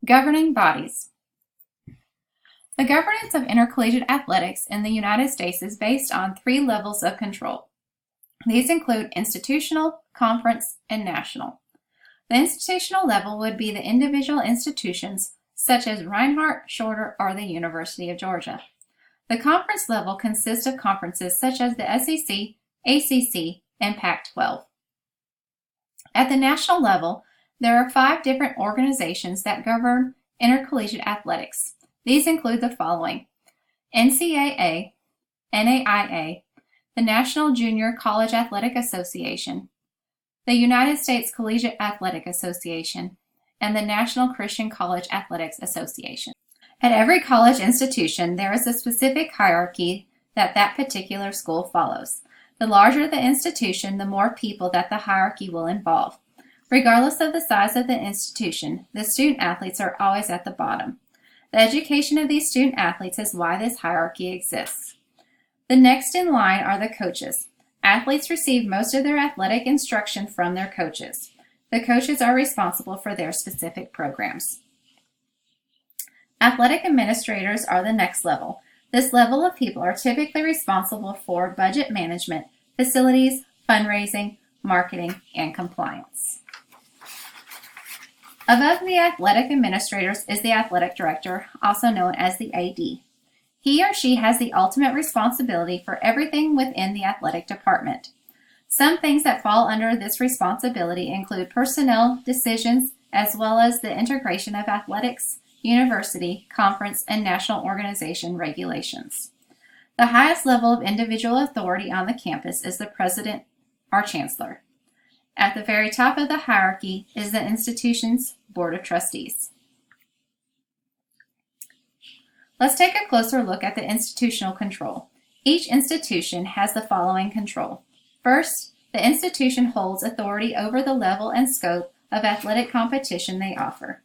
Governing bodies. The governance of intercollegiate athletics in the United States is based on 3 levels of control. These include institutional, conference, and national. The institutional level would be the individual institutions such as Reinhardt, Shorter, or the University of Georgia. The conference level consists of conferences such as the SEC, ACC, and Pac-12. At the national level, there are 5 different organizations that govern intercollegiate athletics. These include the following: NCAA, NAIA, the National Junior College Athletic Association, the United States Collegiate Athletic Association, and the National Christian College Athletics Association. At every college institution, there is a specific hierarchy that particular school follows. The larger the institution, the more people that the hierarchy will involve. Regardless of the size of the institution, the student athletes are always at the bottom. The education of these student athletes is why this hierarchy exists. The next in line are the coaches. Athletes receive most of their athletic instruction from their coaches. The coaches are responsible for their specific programs. Athletic administrators are the next level. This level of people are typically responsible for budget management, facilities, fundraising, marketing, and compliance. Above the athletic administrators is the athletic director, also known as the AD. He or she has the ultimate responsibility for everything within the athletic department. Some things that fall under this responsibility include personnel decisions, as well as the integration of athletics, university, conference, and national organization regulations. The highest level of individual authority on the campus is the president or chancellor. At the very top of the hierarchy is the institution's board of trustees. Let's take a closer look at the institutional control. Each institution has the following control. First, the institution holds authority over the level and scope of athletic competition they offer.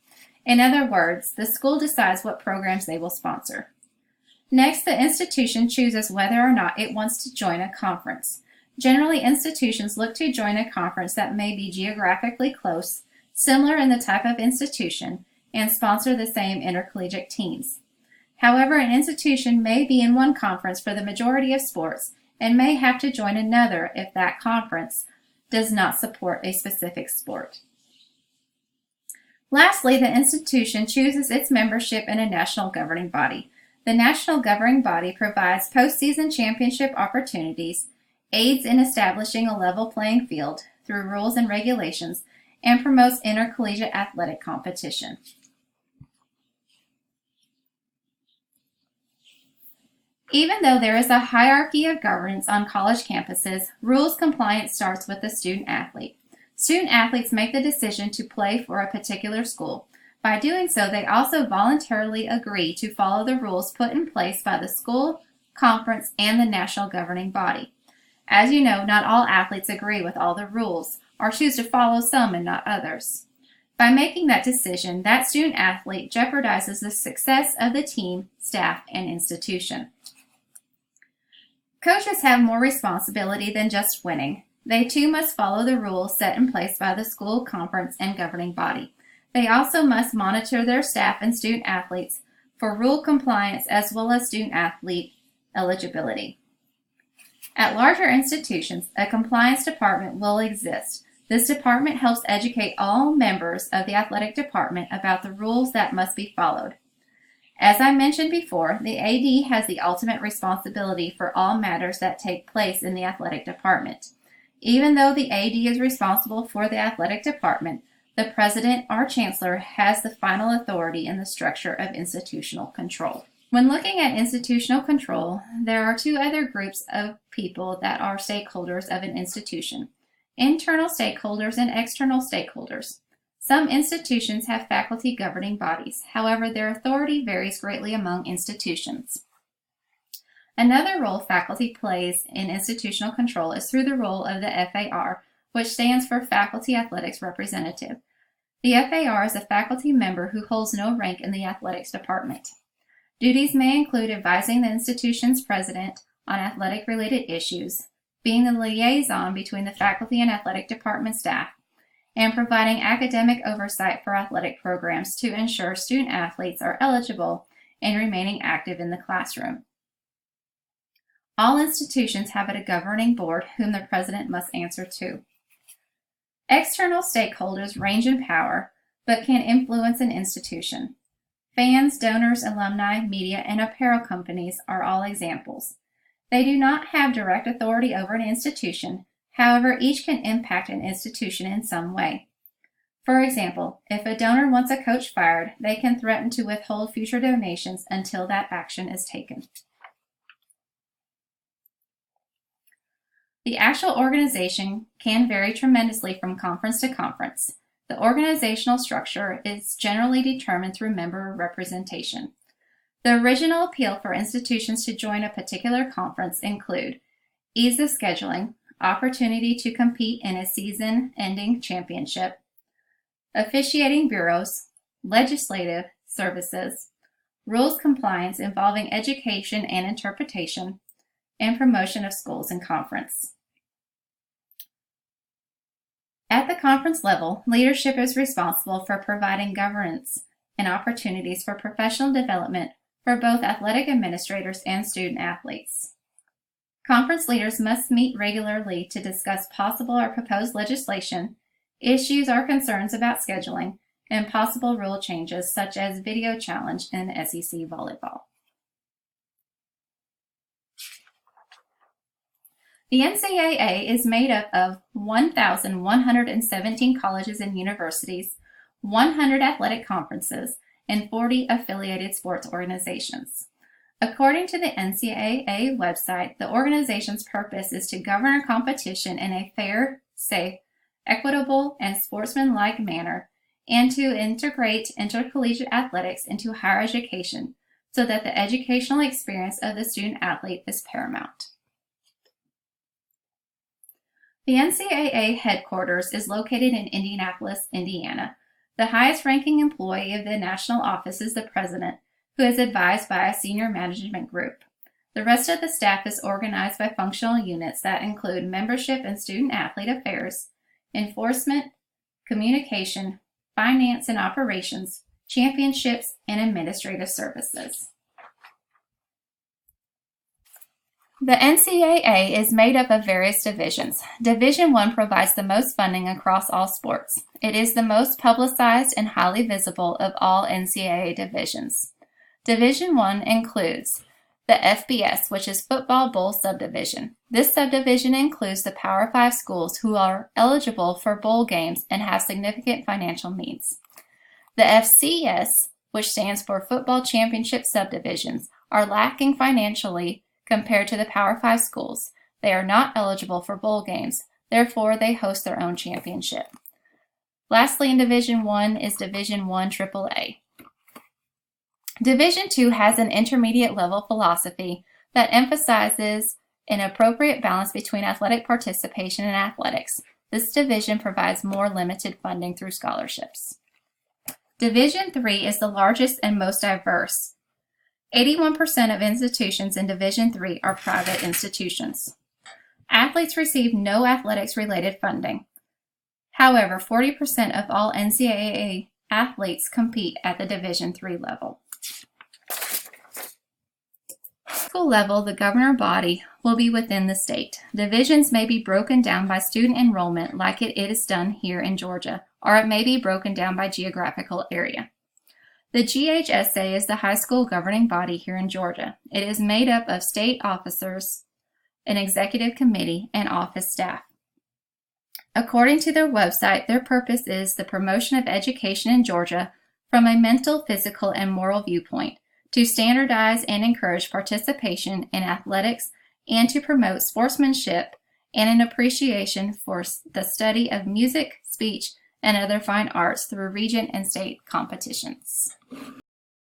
In other words, the school decides what programs they will sponsor. Next, the institution chooses whether or not it wants to join a conference. Generally, institutions look to join a conference that may be geographically close, similar in the type of institution, and sponsor the same intercollegiate teams. However, an institution may be in one conference for the majority of sports and may have to join another if that conference does not support a specific sport. Lastly, the institution chooses its membership in a national governing body. The national governing body provides postseason championship opportunities, aids in establishing a level playing field through rules and regulations, and promotes intercollegiate athletic competition. Even though there is a hierarchy of governance on college campuses, rules compliance starts with the student athlete. Student athletes make the decision to play for a particular school. By doing so, they also voluntarily agree to follow the rules put in place by the school, conference, and the national governing body. As you know, not all athletes agree with all the rules, or choose to follow some and not others. By making that decision, that student athlete jeopardizes the success of the team, staff, and institution. Coaches have more responsibility than just winning. They too must follow the rules set in place by the school, conference, and governing body. They also must monitor their staff and student athletes for rule compliance as well as student athlete eligibility. At larger institutions, a compliance department will exist. This department helps educate all members of the athletic department about the rules that must be followed. As I mentioned before, the AD has the ultimate responsibility for all matters that take place in the athletic department. Even though the AD is responsible for the athletic department, the president or chancellor has the final authority in the structure of institutional control. When looking at institutional control, there are 2 other groups of people that are stakeholders of an institution: internal stakeholders and external stakeholders. Some institutions have faculty governing bodies. However, their authority varies greatly among institutions. Another role faculty plays in institutional control is through the role of the FAR, which stands for Faculty Athletics Representative. The FAR is a faculty member who holds no rank in the athletics department. Duties may include advising the institution's president on athletic-related issues, being the liaison between the faculty and athletic department staff, and providing academic oversight for athletic programs to ensure student athletes are eligible and remaining active in the classroom. All institutions have a governing board whom the president must answer to. External stakeholders range in power, but can influence an institution. Fans, donors, alumni, media, and apparel companies are all examples. They do not have direct authority over an institution. However, each can impact an institution in some way. For example, if a donor wants a coach fired, they can threaten to withhold future donations until that action is taken. The actual organization can vary tremendously from conference to conference. The organizational structure is generally determined through member representation. The original appeal for institutions to join a particular conference include ease of scheduling, opportunity to compete in a season-ending championship, officiating bureaus, legislative services, rules compliance involving education and interpretation, and promotion of schools and conference. At the conference level, leadership is responsible for providing governance and opportunities for professional development for both athletic administrators and student athletes. Conference leaders must meet regularly to discuss possible or proposed legislation, issues or concerns about scheduling, and possible rule changes such as video challenge in SEC volleyball. The NCAA is made up of 1,117 colleges and universities, 100 athletic conferences, and 40 affiliated sports organizations. According to the NCAA website, the organization's purpose is to govern competition in a fair, safe, equitable, and sportsmanlike manner, and to integrate intercollegiate athletics into higher education so that the educational experience of the student athlete is paramount. The NCAA headquarters is located in Indianapolis, Indiana. The highest-ranking employee of the national office is the president, who is advised by a senior management group. The rest of the staff is organized by functional units that include membership and student-athlete affairs, enforcement, communication, finance and operations, championships, and administrative services. The NCAA is made up of various divisions. Division I provides the most funding across all sports. It is the most publicized and highly visible of all NCAA divisions. Division I includes the FBS, which is Football Bowl Subdivision. This subdivision includes the Power 5 schools who are eligible for bowl games and have significant financial needs. The FCS, which stands for Football Championship Subdivisions, are lacking financially compared to the Power 5 schools. They are not eligible for bowl games, therefore they host their own championship. Lastly, in Division I is Division I AAA. Division II has an intermediate level philosophy that emphasizes an appropriate balance between athletic participation and athletics. This division provides more limited funding through scholarships. Division III is the largest and most diverse. 81% of institutions in Division III are private institutions. Athletes receive no athletics-related funding. However, 40% of all NCAA athletes compete at the Division III level. School level, the governor body will be within the state. Divisions may be broken down by student enrollment like it is done here in Georgia, or it may be broken down by geographical area. The GHSA is the high school governing body here in Georgia. It is made up of state officers, an executive committee, and office staff. According to their website, their purpose is the promotion of education in Georgia from a mental, physical, and moral viewpoint, to standardize and encourage participation in athletics, and to promote sportsmanship and an appreciation for the study of music, speech, and other fine arts through region and state competitions.